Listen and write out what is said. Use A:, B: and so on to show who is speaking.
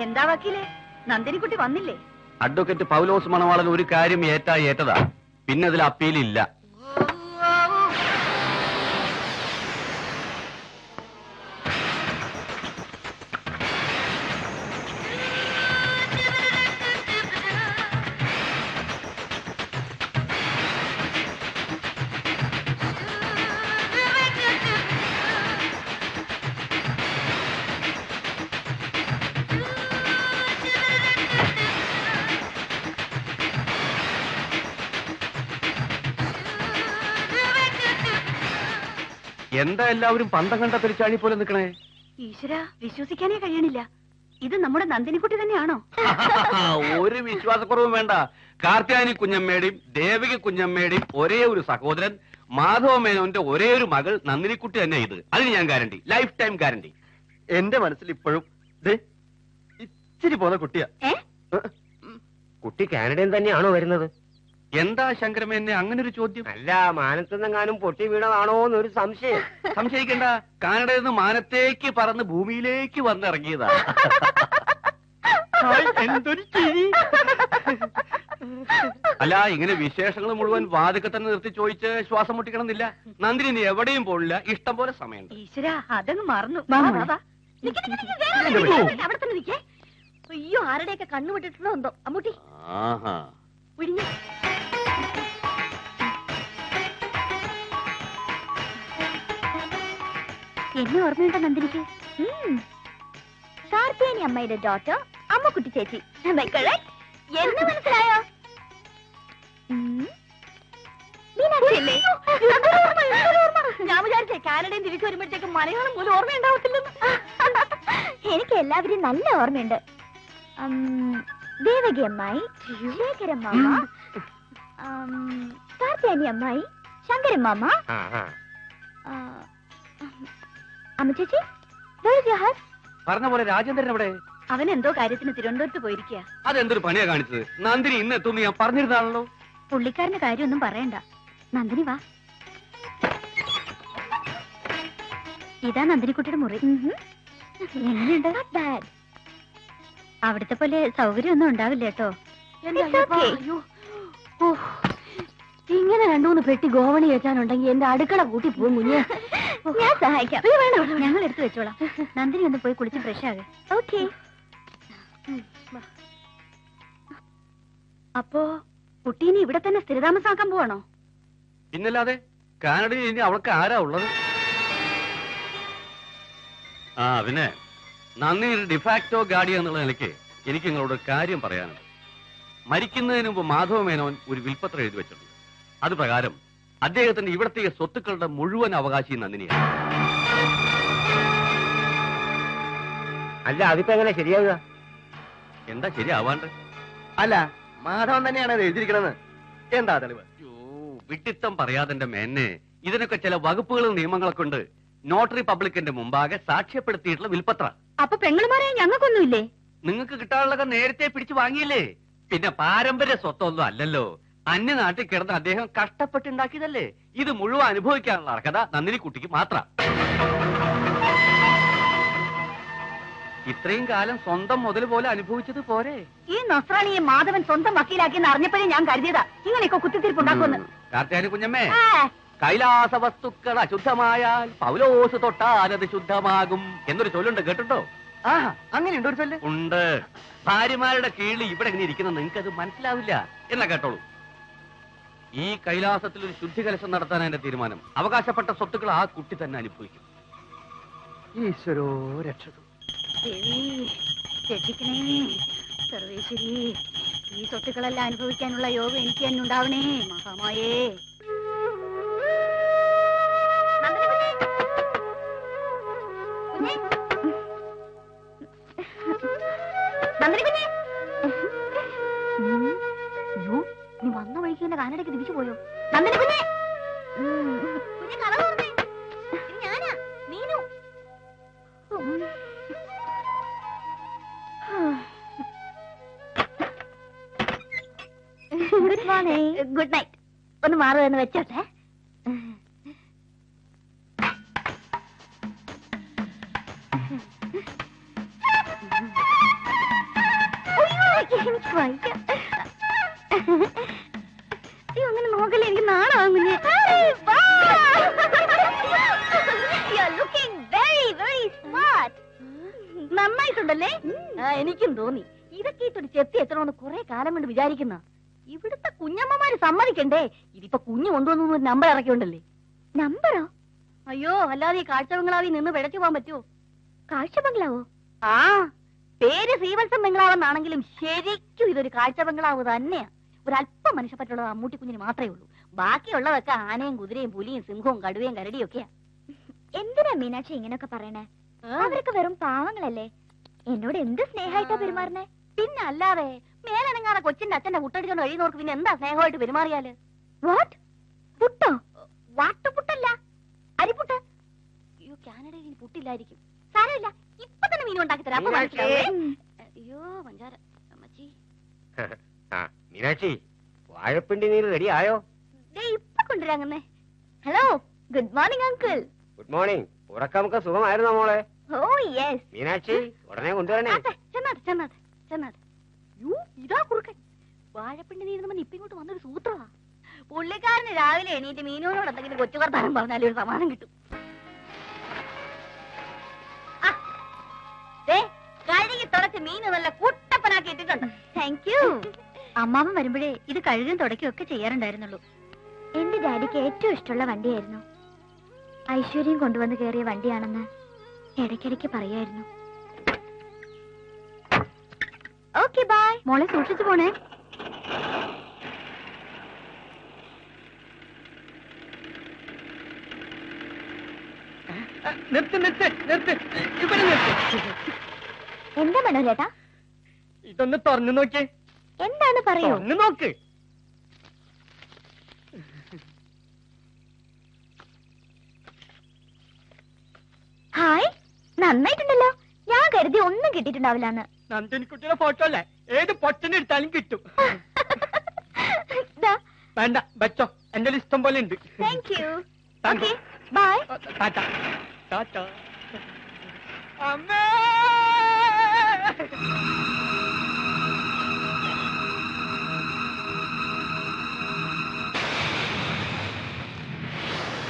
A: എന്താ വക്കീലേ, നന്ദിനിക്കുട്ടി വന്നില്ലേ?
B: അഡ്വക്കേറ്റ് പൗലോസ് മണവാളൻ ഒരു കാര്യം ഏറ്റതാ, പിന്നെ അതിൽ അപ്പീലില്ല. എന്താ എല്ലാവരും പന്തം കണ്ട പെരിച്ചാഴി പോലെ നിൽക്കണേ?
A: ഈശ്വര, വിശ്വസിക്കാനേ കഴിയണില്ല. ഇത് നമ്മുടെ നന്ദിനിക്കുട്ടി തന്നെയാണോ?
B: ഒരു വിശ്വാസക്കുറവും വേണ്ട. കാർത്യായനി കുഞ്ഞമ്മയുടെയും ദേവിക കുഞ്ഞമ്മയുടെയും ഒരേ ഒരു സഹോദരൻ മാധവ മേനോന്റെ ഒരേ ഒരു മകൾ നന്ദിനിക്കുട്ടി തന്നെ ഇത്. അതിന് ഞാൻ ഗ്യാരണ്ടി, ലൈഫ് ടൈം ഗ്യാരണ്ടി.
C: എന്റെ മനസ്സിൽ ഇപ്പോഴും ഇച്ചിരി പോന്ന കുട്ടിയാ.
D: കുട്ടി കാനഡയിൽ തന്നെയാണോ വരുന്നത്?
B: എന്താ ശങ്കരമേനെ അങ്ങനെ ഒരു ചോദ്യം?
D: അല്ല, മാനത്തെന്നെങ്ങാനും പൊട്ടി വീണതാണോ എന്നൊരു സംശയം.
B: സംശയിക്കണ്ട, കാനഡയിൽ നിന്ന് മാനത്തേക്ക് പറന്ന് ഭൂമിയിലേക്ക് വന്നിറങ്ങിയതാ.
C: എന്തൊരു ചിരി!
B: അല്ല, ഇങ്ങനെ വിശേഷങ്ങൾ മുഴുവൻ വാതിക്കെ തന്നെ നിർത്തി ചോദിച്ച് ശ്വാസം മുട്ടിക്കണമെന്നില്ല. നന്ദിനി നീ എവിടെയും പോണില്ല, ഇഷ്ടം പോലെ സമയമുണ്ട്.
A: ഈശ്വര, അതങ്ങ് മറന്നു. അവിടെ തന്നെ നിൽക്കേ. അയ്യോ, ആരുടെയൊക്കെ കണ്ണു വിട്ടിട്ടുണ്ടോ എന്തോ. അമ്മൂട്ടി ഒഴിഞ്ഞ എന്നെ ഓർമ്മയുണ്ടോ നന്ദിനിക്ക്? കാർത്തിയാനി അമ്മയുടെ ഡോട്ടർ അമ്മക്കുട്ടി ചേച്ചി. എന്നെ മനസ്സിലായോ? ഞാൻ വിചാരിച്ചേ കാനഡയിൽ തിരിച്ചു വരുമ്പോഴത്തേക്ക് മലയാളം പോലും ഓർമ്മയുണ്ടാവത്തില്ലെന്ന്. എനിക്ക് എല്ലാവരെയും നല്ല ഓർമ്മയുണ്ട്. ദേവകി അമ്മായി, ശേഖരമ്മാമ, കാർത്തിയാനി അമ്മായി, ശങ്കരമ്മാമ. അമ്മ ചേച്ചി,
B: പറഞ്ഞ പോലെ രാജേന്ദ്രൻ എവിടെ?
A: അവൻ എന്തോ കാര്യത്തിന് തിരുവനന്തപുരത്ത് പോയിരിക്കുക.
B: അതെന്തൊരു പണിയാ കാണിച്ചത്? നന്ദിനി ഇന്ന് എത്തുമെന്ന് ഞാൻ പറഞ്ഞിരുന്നാണല്ലോ.
A: പുള്ളിക്കാരന്റെ കാര്യമൊന്നും പറയണ്ട. നന്ദിനി വാ. ഇതാ നന്ദിനിക്കുട്ടിയുടെ മുറി. എങ്ങനെയുണ്ട്? അവിടുത്തെ പോലെ സൗകര്യമൊന്നും ഉണ്ടാവില്ല കേട്ടോ. ഇങ്ങനെ രണ്ടുമൂന്ന് പെട്ടി ഗോവണി വെച്ചാനുണ്ടെങ്കിൽ എന്റെ അടുക്കള കൂട്ടി പോകും മുന്നേ. ഞാൻ സഹായിക്കാം. ഞങ്ങൾ എടുത്തു വെച്ചോളാം. നന്ദിനി ഒന്ന് പോയി കുളിച്ച് ഫ്രഷ് ആകെ. ഓക്കെ. അപ്പോ കുട്ടീനെ ഇവിടെ തന്നെ സ്ഥിരതാമസാക്കാൻ പോവാണോ?
B: പിന്നല്ലാതെ, കാനഡയിൽ ഇനി അവൾക്ക് ആരാ ഉള്ളത്? പിന്നെ നന്ദി ഡിഫാക്ടോ ഗാർഡിയൻ എന്നുള്ള നിലയ്ക്ക് എനിക്ക് നിങ്ങളോട് കാര്യം പറയാനുണ്ട്. മരിക്കുന്നതിന് മുമ്പ് മാധവ മേനോൻ ഒരു വിൽപ്പത്രം എഴുതി വെച്ചിട്ടുണ്ട്. അത് പ്രകാരം അദ്ദേഹത്തിന്റെ ഇവിടത്തെ സ്വത്തുക്കളുടെ മുഴുവൻ അവകാശി നന്ദിനിയാണ്.
D: അല്ല, അതിപ്പോ എങ്ങനെ ശരിയാവുക?
B: എന്താ ശരിയാവാണ്ട്?
C: അല്ല, മാധവൻ തന്നെയാണ് അത് എഴുതിയിരിക്കണെന്ന് എന്താ തെളിവ്?
B: വിട്ടിത്തം പറയാതെ മേന്നെ, ഇതിനൊക്കെ ചില വകുപ്പുകളും നിയമങ്ങളൊക്കെ ഉണ്ട്. നോട്ടറി പബ്ലിക്കിന്റെ മുമ്പാകെ സാക്ഷ്യപ്പെടുത്തിയിട്ടുള്ള വിൽപ്പത്ര.
A: അപ്പൊ പെങ്ങളുമാരെ ഞങ്ങൾക്കൊന്നുമില്ലേ?
B: നിങ്ങൾക്ക് കിട്ടാനുള്ളതൊക്കെ നേരത്തെ പിടിച്ചു വാങ്ങിയില്ലേ? പിന്നെ പാരമ്പര്യ സ്വത്തൊന്നും അല്ലല്ലോ. അന്യനാട്ടിൽ കിടന്ന് അദ്ദേഹം കഷ്ടപ്പെട്ടുണ്ടാക്കിയതല്ലേ. ഇത് മുഴുവൻ അനുഭവിക്കാനുള്ള അർഹത നന്ദിനിക്കുട്ടിക്ക് മാത്രം. ഇത്രയും കാലം സ്വന്തം മുതൽ പോലെ അനുഭവിച്ചത് പോരെ? ഈ
A: നസ്രാണിയെ മാധവൻ സ്വന്തം വക്കീലാക്കിയെന്ന് അറിഞ്ഞപ്പോഴേ ഞാൻ കരുതിയതാ ഇങ്ങനെയൊക്കെ കുത്തിത്തിരിപ്പുണ്ടാക്കുമെന്ന്.
B: കാർത്തിയാനി കുഞ്ഞമ്മേ, കൈലാസ വസ്തുക്കൾ അശുദ്ധമായാൽ പൗലോസ് തൊട്ടാൽ അത് ശുദ്ധമാകും എന്നൊരു ചൊല്ലുണ്ട്, കേട്ടിട്ടോ?
C: അങ്ങനെയുണ്ട് ഒരു ചൊല്ല്?
B: ഉണ്ട്. ഭാര്യമാരുടെ കീഴിൽ ഇവിടെ ഇങ്ങനെ ഇരിക്കുന്ന നിങ്ങൾക്ക് അത് മനസ്സിലാവില്ല എന്നാ കേട്ടോളൂ. ഈ കൈലാസത്തിൽ ഒരു ശുദ്ധി കലശം നടത്താൻ എന്റെ തീരുമാനം. അവകാശപ്പെട്ട സ്വത്തുക്കൾ ആ കുട്ടി തന്നെ അനുഭവിക്കും.
C: ഈശ്വരോ രക്ഷതു.
A: രക്ഷിക്കണേ സർവേശ്വരി. ഈ സ്വത്തുക്കളെല്ലാം അനുഭവിക്കാനുള്ള യോഗം എനിക്ക് തന്നെ ഉണ്ടാവണേ മഹാമായേ. നീ വന്ന വഴിക്ക് എന്റെ കാനഡയ്ക്ക് തിരിച്ചു പോയോ? നന്ദിനി കുഞ്ഞേ, ഞാനാ Meenu. Good morning. Good night. ഒന്ന് മാറുമെന്ന് വെച്ചോട്ടെ. അങ്ങനെ നോക്കല്ലേ, എനിക്ക് നാളാകും. നന്നായിട്ടുണ്ടല്ലേ? എനിക്കും തോന്നി. ഇതൊക്കെ ഇട്ടൊരു ചെത്തി എത്തണമെന്ന് കുറെ കാലം കൊണ്ട് വിചാരിക്കുന്ന. ഇവിടുത്തെ കുഞ്ഞമ്മമാര് സമ്മതിക്കണ്ടേ? ഇതിപ്പോ കുഞ്ഞു കൊണ്ടുവന്നു ഒരു നമ്പർ ഇറക്കിയുണ്ടല്ലേ. നമ്പറോ? അയ്യോ, അല്ലാതെ ഈ കാഴ്ച ബംഗ്ലാവിൽ നിന്ന് പിഴച്ചു പോകാൻ പറ്റുമോ? കാഴ്ച ബംഗ്ലാവോ? ആ, പേര് ശ്രീവത്സം ബംഗ്ലാവെന്നാണെങ്കിലും ശരിക്കും ഇതൊരു കാഴ്ച ബംഗ്ലാവ് തന്നെയാ. ഒരല്പം മനുഷ്യപ്പറ്റുള്ളത് അമ്മൂട്ടി കുഞ്ഞിന് മാത്രമേ ഉള്ളൂ. ബാക്കിയുള്ളതൊക്കെ ആനയും കുതിരയും പുലിയും സിംഹവും കടുവയും കരടിയും ഒക്കെയാ. എന്തിനാ മീനാക്ഷി ഇങ്ങനൊക്കെ പറയണേ? അവരൊക്കെ വെറും പാവങ്ങളല്ലേ. എന്നോട് എന്ത് സ്നേഹമായിട്ടാ പെരുമാറുന്നേ? പിന്നെ അല്ലാതെ മേലനങ്ങാതെ കൊച്ചിന്റെ അച്ഛന്റെ മുട്ടടിച്ചോണ്ട് കഴിയുന്നവർക്ക് പിന്നെ എന്താ സ്നേഹമായിട്ട് പെരുമാറിയാല്? വാട്ട്? പുട്ടോ? വാട്ടുപുട്ടല്ല, അരിപ്പുട്ട്. അയ്യോ, കാനഡയിൽ ഇനി പുട്ടില്ലായിരിക്കും. സാരമില്ല, ഇപ്പൊ തന്നെ മീൻ ഉണ്ടാക്കി തരാം. അപ്പൊ മനസ്സിലാവേ. അയ്യോ പഞ്ചാര അമ്മച്ചി.
D: മീനാക്ഷി, വാഴപ്പിണ്ടി നീര് റെഡി ആയോ?
A: ഇപ്പൊ കൊണ്ടുവരാങ്ങന്നേ. Hello, good morning uncle.
D: Good morning. ഉറക്കമൊക്കെ സുഖമായിരുന്നോ മോളെ?
A: ഓ യെസ്.
D: മീനാക്ഷി, ഉടനെ കൊണ്ടുവരണേ.
A: ചെന്നാട്ടെ. ഇതാ കുറുക്കൻ. വാഴപ്പിണ്ടി നീരുന്ന ഇപ്പൊ ഇങ്ങോട്ട് വന്നൊരു സൂത്രമാ. പുള്ളിക്കാരന് രാവിലെ എണീറ്റ് മീനോനോട് എന്തെങ്കിലും കൊച്ചു വർത്താനം പറഞ്ഞാലും ഒരു സമാധാനം കിട്ടും. കഴുകി തുടച്ച് മീന് നല്ല കുട്ടപ്പനാക്കി ഇട്ടിട്ടുണ്ട്. Thank you. അമ്മാവൻ വരുമ്പോഴേ ഇത് കഴുകും തുടയ്ക്കും ഒക്കെ ചെയ്യാറുണ്ടായിരുന്നുള്ളൂ. എന്റെ ഡാഡിക്ക് ഏറ്റവും ഇഷ്ടമുള്ള വണ്ടിയായിരുന്നു. ഐശ്വര്യം കൊണ്ടുവന്ന് കയറിയ വണ്ടിയാണെന്ന് ഇടയ്ക്കിടയ്ക്ക് പറയായിരുന്നു. Okay bye. മോളെ സൂക്ഷിച്ചു പോണേ. എന്താ മനോരേട്ടാ?
D: ഇതൊന്ന് തുറന്നു നോക്കിയേ.
A: എന്താണ് പറയൂ?
D: നോക്ക്.
A: ഹായ്, നന്നായിട്ടുണ്ടല്ലോ. ഞാൻ കരുതി ഒന്നും കിട്ടിയിട്ടുണ്ടാവില്ലാന്ന്.
D: നന്ദിനിക്കുട്ടിയുടെ ഫോട്ടോ അല്ലേ? ഏത് പൊട്ടനെടുത്താലും കിട്ടും. വേണ്ട, വെച്ചോ, എന്റെ ഇഷ്ടം പോലെ ഉണ്ട്.
A: Thank you. Okay bye.
D: Tata. Tata. അമ്മേ.